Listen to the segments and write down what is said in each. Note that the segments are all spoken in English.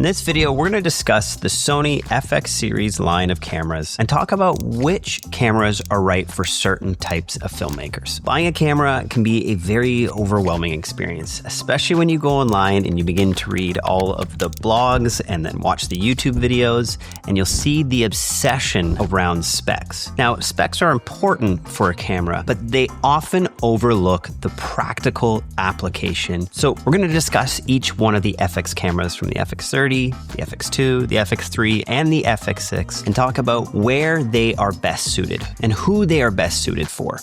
In this video, we're going to discuss the Sony FX series line of cameras and talk about which cameras are right for certain types of filmmakers. Buying a camera can be a very overwhelming experience, especially when you go online and you begin to read all of the blogs and then watch the YouTube videos, and you'll see the obsession around specs. Now, specs are important for a camera, but they often overlook the practical application. So we're going to discuss each one of the FX cameras from the FX30, the FX2, the FX3, and the FX6 and talk about where they are best suited and who they are best suited for.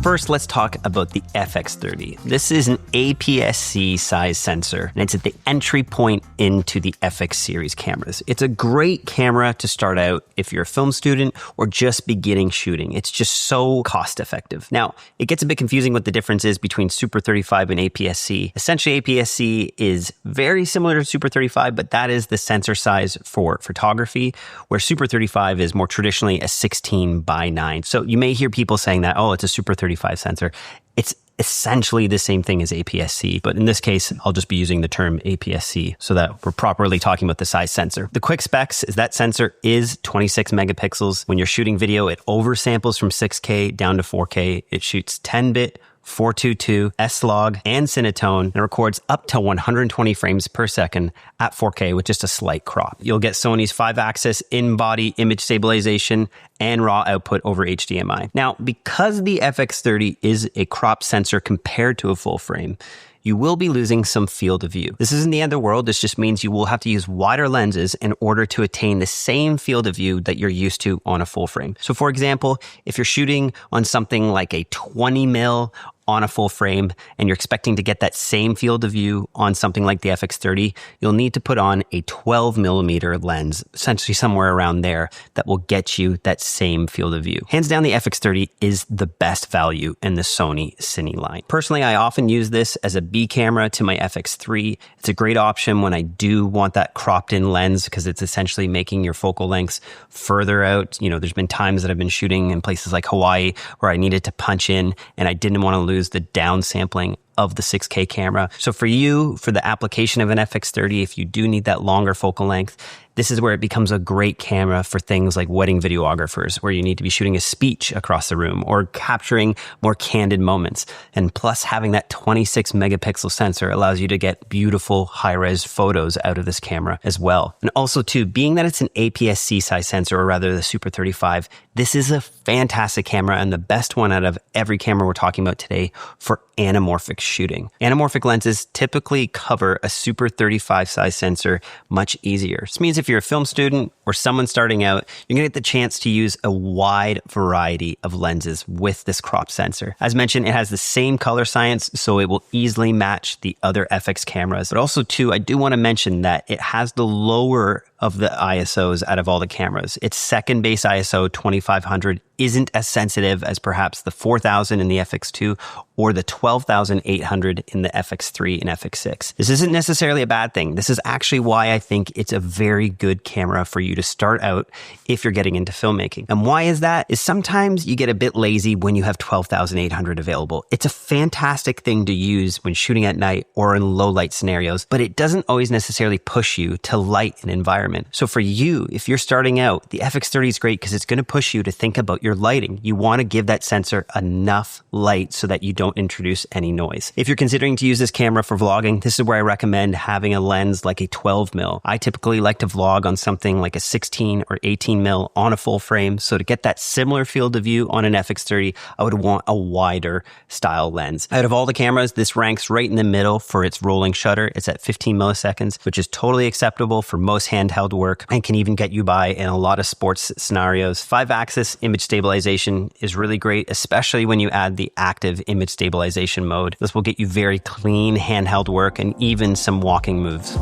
First, let's talk about the FX30. This is an APS-C size sensor, and it's at the entry point into the FX series cameras. It's a great camera to start out if you're a film student or just beginning shooting. It's just so cost effective. Now, it gets a bit confusing what the difference is between Super 35 and APS-C. Essentially, APS-C is very similar to Super 35, but that is the sensor size for photography, where Super 35 is more traditionally a 16:9. So you may hear people saying that, oh, it's a Super 35 sensor. It's essentially the same thing as APS-C, but in this case, I'll just be using the term APS-C so that we're properly talking about the size sensor. The quick specs is that sensor is 26 megapixels. When you're shooting video, it oversamples from 6K down to 4K. It shoots 10-bit, 422, S-Log, and Cinetone, and records up to 120 frames per second at 4K with just a slight crop. You'll get Sony's 5-axis in-body image stabilization and raw output over HDMI. Now, because the FX30 is a crop sensor compared to a full frame, you will be losing some field of view. This isn't the end of the world. This just means you will have to use wider lenses in order to attain the same field of view that you're used to on a full frame. So for example, if you're shooting on something like a 20mm on a full frame and you're expecting to get that same field of view on something like the FX30, you'll need to put on a 12mm lens, essentially somewhere around there, that will get you that same field of view. Hands down, the FX30 is the best value in the Sony Cine line. Personally, I often use this as a B camera to my FX3. It's a great option when I do want that cropped in lens because it's essentially making your focal lengths further out. You know, there's been times that I've been shooting in places like Hawaii where I needed to punch in and I didn't want to lose the downsampling of the 6K camera. So for you, for the application of an FX30, if you do need that longer focal length, this is where it becomes a great camera for things like wedding videographers, where you need to be shooting a speech across the room or capturing more candid moments. And plus, having that 26 megapixel sensor allows you to get beautiful high-res photos out of this camera as well. And also too, being that it's an APS-C size sensor, or rather the Super 35, this is a fantastic camera and the best one out of every camera we're talking about today for anamorphic shooting. Anamorphic lenses typically cover a Super 35 size sensor much easier. This means if you're a film student or someone starting out, you're going to get the chance to use a wide variety of lenses with this crop sensor. As mentioned, it has the same color science, so it will easily match the other FX cameras. But also too, I do want to mention that it has the lower of the ISOs out of all the cameras. Its second base ISO 2500 isn't as sensitive as perhaps the 4000 in the FX2 or the 12800 in the FX3 and FX6. This isn't necessarily a bad thing. This is actually why I think it's a very good camera for you to start out if you're getting into filmmaking. And why is that? Is sometimes you get a bit lazy when you have 12800 available. It's a fantastic thing to use when shooting at night or in low light scenarios, but it doesn't always necessarily push you to light an environment. So for you, if you're starting out, the FX30 is great because it's going to push you to think about your lighting. You want to give that sensor enough light so that you don't introduce any noise. If you're considering to use this camera for vlogging, this is where I recommend having a lens like a 12mm. I typically like to vlog on something like a 16 or 18mm on a full frame. So to get that similar field of view on an FX30, I would want a wider style lens. Out of all the cameras, this ranks right in the middle for its rolling shutter. It's at 15 milliseconds, which is totally acceptable for most handheld work and can even get you by in a lot of sports scenarios. 5-axis image stabilization is really great, especially when you add the active image stabilization mode. This will get you very clean handheld work and even some walking moves.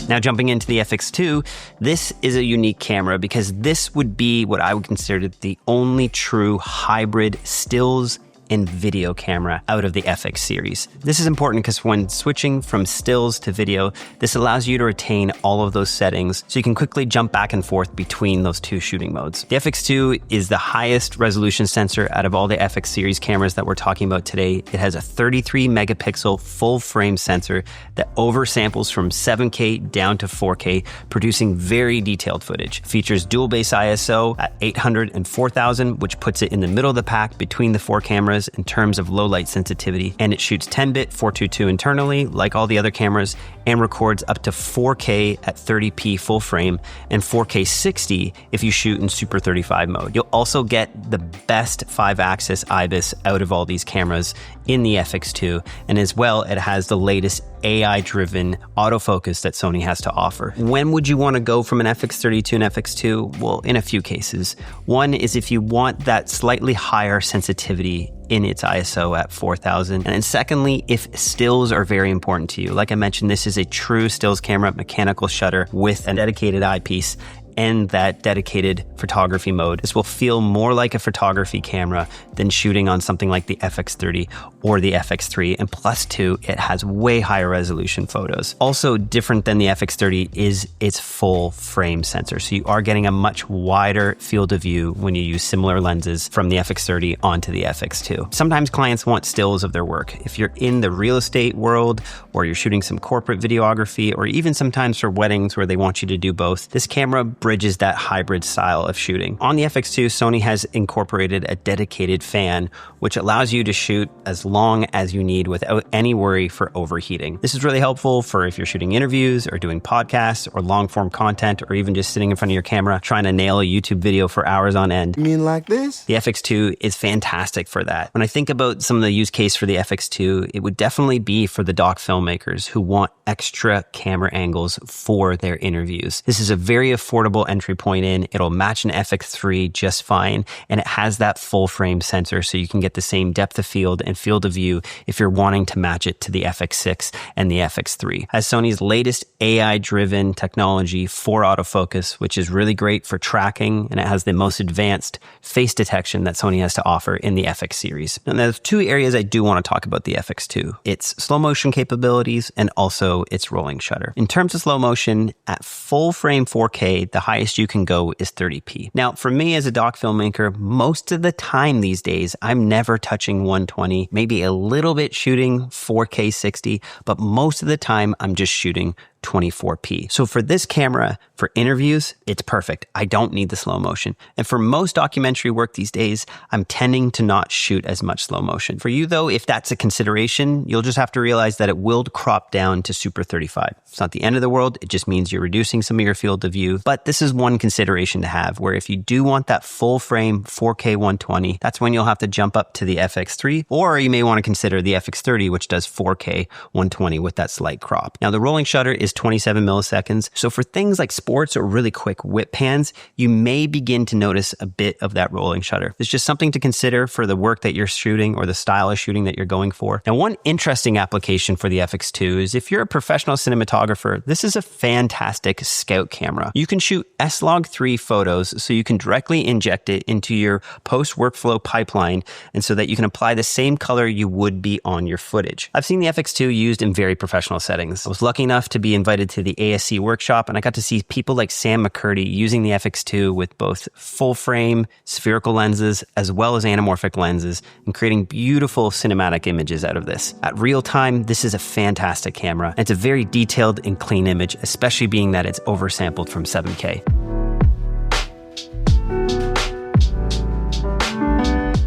Now jumping into the FX2, this is a unique camera because this would be what I would consider the only true hybrid stills and video camera out of the FX series. This is important because when switching from stills to video, this allows you to retain all of those settings so you can quickly jump back and forth between those two shooting modes. The FX2 is the highest resolution sensor out of all the FX series cameras that we're talking about today. It has a 33 megapixel full frame sensor that oversamples from 7K down to 4K, producing very detailed footage. It features dual base ISO at 800 and 4000, which puts it in the middle of the pack between the four cameras in terms of low light sensitivity. And it shoots 10-bit 422 internally, like all the other cameras, and records up to 4K at 30p full frame and 4K 60 if you shoot in Super 35 mode. You'll also get the best 5-axis IBIS out of all these cameras in the FX2, and as well, it has the latest AI-driven autofocus that Sony has to offer. When would you want to go from an FX30 to an FX2? Well, in a few cases. One is if you want that slightly higher sensitivity in its ISO at 4000. And then secondly, if stills are very important to you. Like I mentioned, this is a true stills camera, mechanical shutter with a dedicated eyepiece and that dedicated photography mode. This will feel more like a photography camera than shooting on something like the FX30 or the FX3. And plus two, it has way higher resolution photos. Also different than the FX30 is its full frame sensor. So you are getting a much wider field of view when you use similar lenses from the FX30 onto the FX2. Sometimes clients want stills of their work. If you're in the real estate world or you're shooting some corporate videography or even sometimes for weddings where they want you to do both, this camera bridges that hybrid style of shooting. On the FX2, Sony has incorporated a dedicated fan, which allows you to shoot as long as you need without any worry for overheating. This is really helpful for if you're shooting interviews or doing podcasts or long form content or even just sitting in front of your camera trying to nail a YouTube video for hours on end. You mean like this? The FX2 is fantastic for that. When I think about some of the use case for the FX2, it would definitely be for the doc filmmakers who want extra camera angles for their interviews. This is a very affordable entry point in. It'll match an FX3 just fine, and it has that full frame sensor so you can get the same depth of field and field of view if you're wanting to match it to the FX6 and the FX3. Has Sony's latest AI-driven technology for autofocus, which is really great for tracking, and it has the most advanced face detection that Sony has to offer in the FX series. And there's two areas I do want to talk about the FX2. Its slow motion capabilities and also its rolling shutter. In terms of slow motion, at full frame 4K, the highest you can go is 30p. Now, for me as a doc filmmaker, most of the time these days, I'm never touching 120, maybe a little bit shooting 4K 60, but most of the time I'm just shooting 24p. So for this camera, for interviews, it's perfect. I don't need the slow motion. And for most documentary work these days, I'm tending to not shoot as much slow motion. For you though, if that's a consideration, you'll just have to realize that it will crop down to Super 35. It's not the end of the world. It just means you're reducing some of your field of view. But this is one consideration to have, where if you do want that full frame 4K 120, that's when you'll have to jump up to the FX3, or you may want to consider the FX30, which does 4K 120 with that slight crop. Now the rolling shutter is 27 milliseconds. So for things like sports or really quick whip pans, you may begin to notice a bit of that rolling shutter. It's just something to consider for the work that you're shooting or the style of shooting that you're going for. Now, one interesting application for the FX2 is if you're a professional cinematographer, this is a fantastic scout camera. You can shoot S-Log3 photos so you can directly inject it into your post-workflow pipeline and so that you can apply the same color you would be on your footage. I've seen the FX2 used in very professional settings. I was lucky enough to be invited to the ASC workshop, and I got to see people like Sam McCurdy using the FX2 with both full frame spherical lenses as well as anamorphic lenses and creating beautiful cinematic images out of this. At real time, this is a fantastic camera. It's a very detailed and clean image, especially being that it's oversampled from 7K.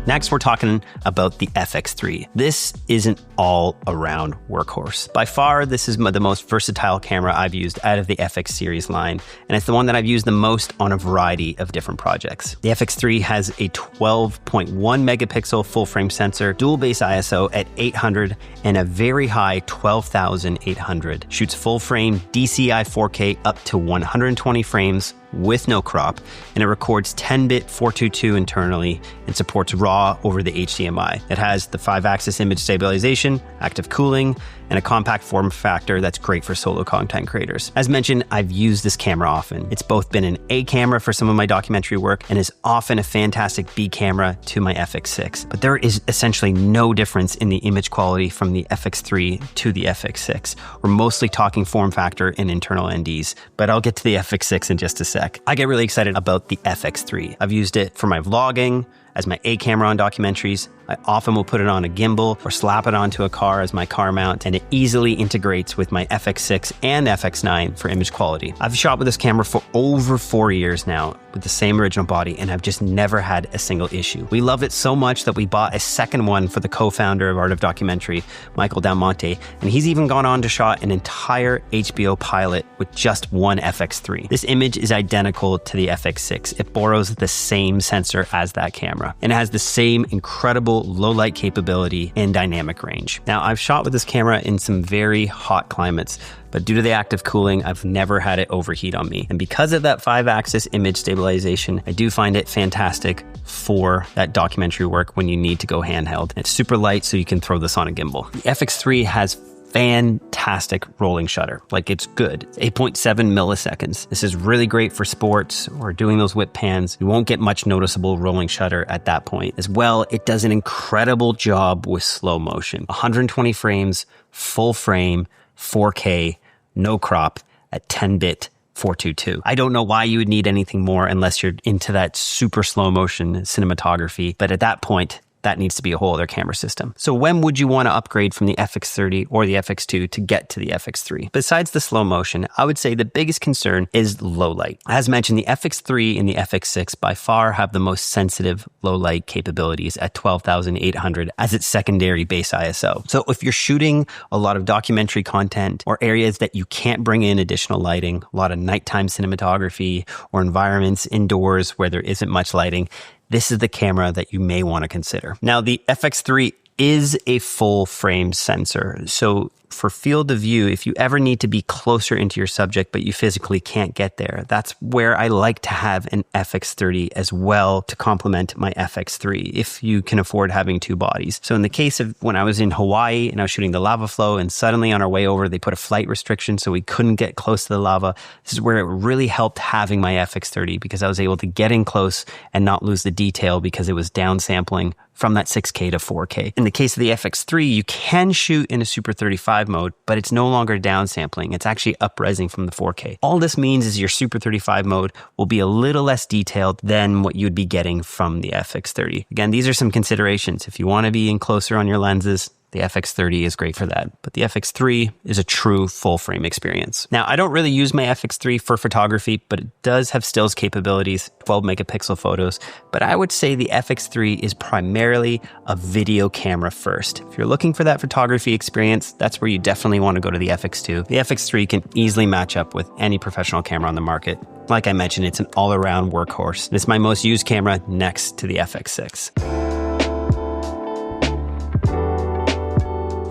Next, we're talking about the FX3. This is an all-around workhorse. By far, this is the most versatile camera I've used out of the FX series line, and it's the one that I've used the most on a variety of different projects. The FX3 has a 12.1 megapixel full-frame sensor, dual base ISO at 800, and a very high 12,800. Shoots full-frame DCI 4K up to 120 frames with no crop, and it records 10-bit 422 internally and supports RAW over the HDMI. It has the 5-axis image stabilization, active cooling, and a compact form factor that's great for solo content creators. As mentioned, I've used this camera often. It's both been an A camera for some of my documentary work and is often a fantastic B camera to my FX6. But there is essentially no difference in the image quality from the FX3 to the FX6. We're mostly talking form factor and internal NDs, but I'll get to the FX6 in just a sec. I get really excited about the FX3. I've used it for my vlogging, as my A camera on documentaries. I often will put it on a gimbal or slap it onto a car as my car mount, and it easily integrates with my FX6 and FX9 for image quality. I've shot with this camera for over 4 years now with the same original body, and I've just never had a single issue. We love it so much that we bought a second one for the co-founder of Art of Documentary, Michael Del Monte, and he's even gone on to shot an entire HBO pilot with just one FX3. This image is identical to the FX6. It borrows the same sensor as that camera, and it has the same incredible low light capability and dynamic range. Now, I've shot with this camera in some very hot climates, but due to the active cooling, I've never had it overheat on me. And because of that 5-axis image stabilization, I do find it fantastic for that documentary work when you need to go handheld. It's super light, so you can throw this on a gimbal. The FX3 has fantastic rolling shutter. Like, it's good. It's 8.7 milliseconds. This is really great for sports or doing those whip pans. You won't get much noticeable rolling shutter at that point. As well, it does an incredible job with slow motion. 120 frames, full frame, 4K, no crop at 10-bit 422. I don't know why you would need anything more unless you're into that super slow motion cinematography. But at that point, that needs to be a whole other camera system. So when would you want to upgrade from the FX30 or the FX2 to get to the FX3? Besides the slow motion, I would say the biggest concern is low light. As mentioned, the FX3 and the FX6 by far have the most sensitive low light capabilities at 12,800 as its secondary base ISO. So if you're shooting a lot of documentary content or areas that you can't bring in additional lighting, a lot of nighttime cinematography or environments indoors where there isn't much lighting, this is the camera that you may want to consider. Now, the FX3 is a full frame sensor. So for field of view, if you ever need to be closer into your subject, but you physically can't get there, that's where I like to have an FX30 as well to complement my FX3 if you can afford having two bodies. So in the case of when I was in Hawaii and I was shooting the lava flow, and suddenly on our way over, they put a flight restriction so we couldn't get close to the lava. This is where it really helped having my FX30 because I was able to get in close and not lose the detail because it was downsampling from that 6K to 4K. In the case of the FX3, you can shoot in a Super 35 mode, but it's no longer downsampling. It's actually up-resing from the 4K. All this means is your Super 35 mode will be a little less detailed than what you'd be getting from the FX30. Again, these are some considerations. If you want to be in closer on your lenses, the FX30 is great for that, but the FX3 is a true full frame experience. Now, I don't really use my FX3 for photography, but it does have stills capabilities, 12 megapixel photos, but I would say the FX3 is primarily a video camera first. If you're looking for that photography experience, that's where you definitely want to go to the FX2. The FX3 can easily match up with any professional camera on the market. Like I mentioned, it's an all-around workhorse. It's my most used camera next to the FX6.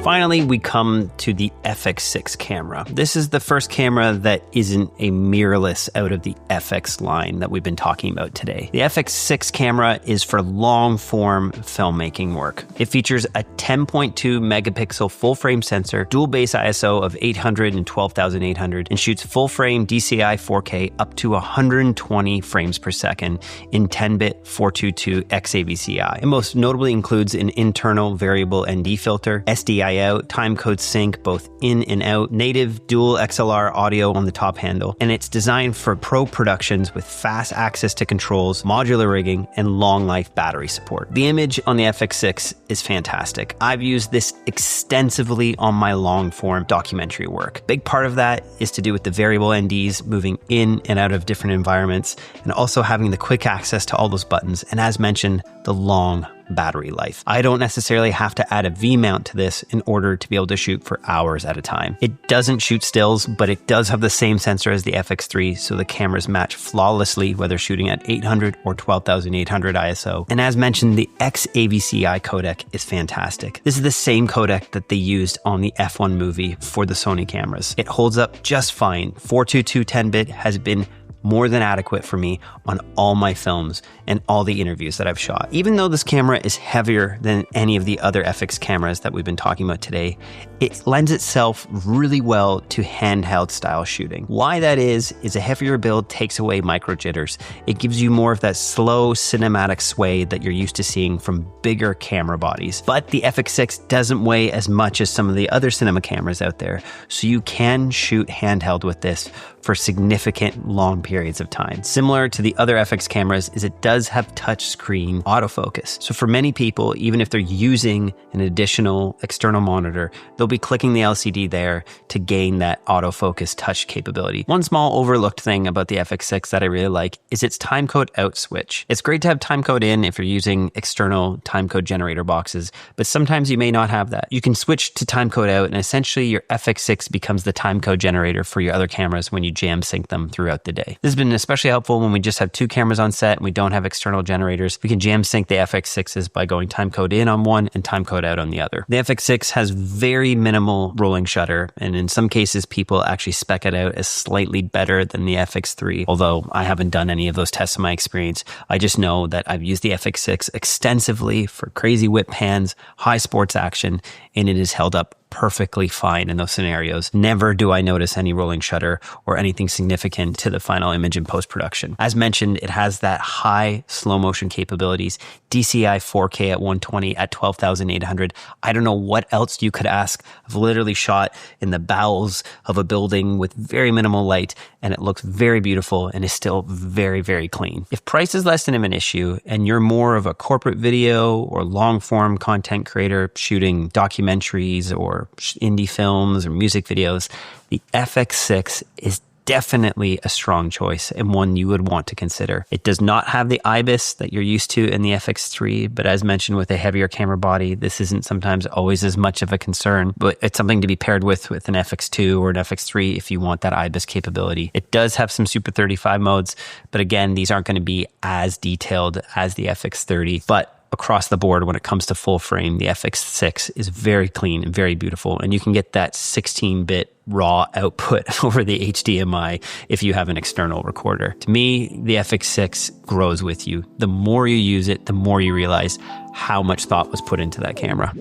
Finally, we come to the FX6 camera. This is the first camera that isn't a mirrorless out of the FX line that we've been talking about today. The FX6 camera is for long-form filmmaking work. It features a 10.2 megapixel full-frame sensor, dual base ISO of 800 and 12,800, and shoots full-frame DCI 4K up to 120 frames per second in 10-bit 422 XAVCI. It most notably includes an internal variable ND filter, SDI out, timecode sync both in and out, native dual XLR audio on the top handle, and it's designed for pro productions with fast access to controls, modular rigging, and long life battery support. The image on the FX6 is fantastic. I've used this extensively on my long form documentary work. Big part of that is to do with the variable NDs moving in and out of different environments, and also having the quick access to all those buttons, and as mentioned, the long battery life. I don't necessarily have to add a V-mount to this in order to be able to shoot for hours at a time. It doesn't shoot stills, but it does have the same sensor as the FX3, so the cameras match flawlessly whether shooting at 800 or 12,800 ISO. And as mentioned, the XAVCI codec is fantastic. This is the same codec that they used on the F1 movie for the Sony cameras. It holds up just fine. 422 10-bit has been more than adequate for me on all my films and all the interviews that I've shot. Even though this camera is heavier than any of the other FX cameras that we've been talking about today, it lends itself really well to handheld style shooting. Why that is a heavier build takes away micro jitters. It gives you more of that slow cinematic sway that you're used to seeing from bigger camera bodies. But the FX6 doesn't weigh as much as some of the other cinema cameras out there, so you can shoot handheld with this for significant long periods of time. Similar to the other FX cameras is it does have touchscreen autofocus. So for many people, even if they're using an additional external monitor, they'll be clicking the LCD there to gain that autofocus touch capability. One small overlooked thing about the FX6 that I really like is its timecode out switch. It's great to have timecode in if you're using external timecode generator boxes, but sometimes you may not have that. You can switch to timecode out and essentially your FX6 becomes the timecode generator for your other cameras when you jam sync them throughout the day. This has been especially helpful when we just have two cameras on set and we don't have external generators. We can jam sync the FX6s by going timecode in on one and timecode out on the other. The FX6 has very minimal rolling shutter, and in some cases people actually spec it out as slightly better than the FX3, although I haven't done any of those tests in my experience. I just know that I've used the FX6 extensively for crazy whip pans, high sports action, and it has held up perfectly fine in those scenarios. Never do I notice any rolling shutter or anything significant to the final image in post-production. As mentioned, it has that high slow motion capabilities, DCI 4K at 120 at 12,800. I don't know what else you could ask. I've literally shot in the bowels of a building with very minimal light, and it looks very beautiful and is still very, very clean. If price is less than an issue and you're more of a corporate video or long form content creator shooting documentaries or indie films or music videos, the FX6 is definitely a strong choice and one you would want to consider. It does not have the IBIS that you're used to in the FX3, but as mentioned with a heavier camera body, this isn't sometimes always as much of a concern, but it's something to be paired with an FX2 or an FX3 if you want that IBIS capability. It does have some Super 35 modes, but again, these aren't going to be as detailed as the FX30, but across the board, when it comes to full frame, the FX6 is very clean and very beautiful. And you can get that 16-bit raw output over the HDMI if you have an external recorder. To me, the FX6 grows with you. The more you use it, the more you realize how much thought was put into that camera.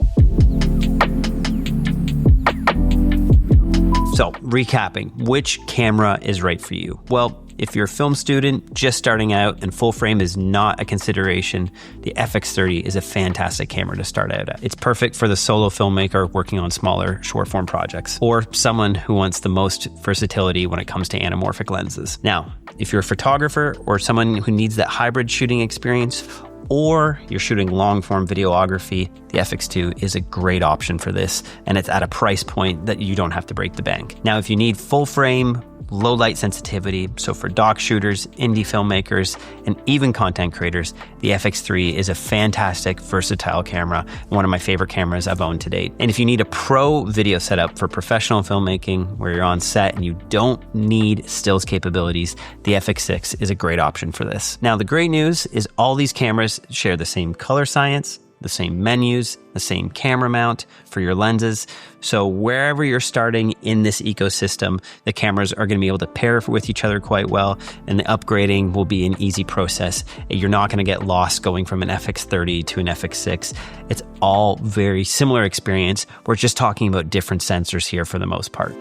So, recapping, which camera is right for you? Well, if you're a film student just starting out and full frame is not a consideration, the FX30 is a fantastic camera to start out at. It's perfect for the solo filmmaker working on smaller short form projects or someone who wants the most versatility when it comes to anamorphic lenses. Now, if you're a photographer or someone who needs that hybrid shooting experience, or you're shooting long form videography, the FX2 is a great option for this, and it's at a price point that you don't have to break the bank. Now, if you need full frame, low light sensitivity, so for doc shooters, indie filmmakers, and even content creators, the FX3 is a fantastic, versatile camera, one of my favorite cameras I've owned to date. And if you need a pro video setup for professional filmmaking, where you're on set and you don't need stills capabilities, the FX6 is a great option for this. Now, the great news is all these cameras share the same color science, the same menus, the same camera mount for your lenses. So wherever you're starting in this ecosystem, the cameras are going to be able to pair with each other quite well, and the upgrading will be an easy process. You're not going to get lost going from an FX30 to an FX6. It's all very similar experience. We're just talking about different sensors here for the most part.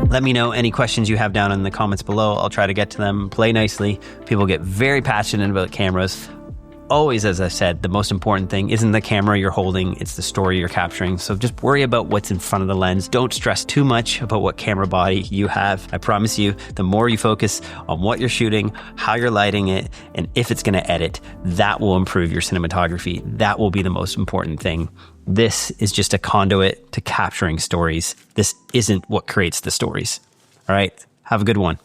Let me know any questions you have down in the comments below. I'll try to get to them, play nicely. People get very passionate about cameras. Always, as I said, the most important thing isn't the camera you're holding, it's the story you're capturing. So just worry about what's in front of the lens. Don't stress too much about what camera body you have. I promise you, the more you focus on what you're shooting, how you're lighting it, and if it's going to edit, that will improve your cinematography. That will be the most important thing. This is just a conduit to capturing stories. This isn't what creates the stories. All right, have a good one.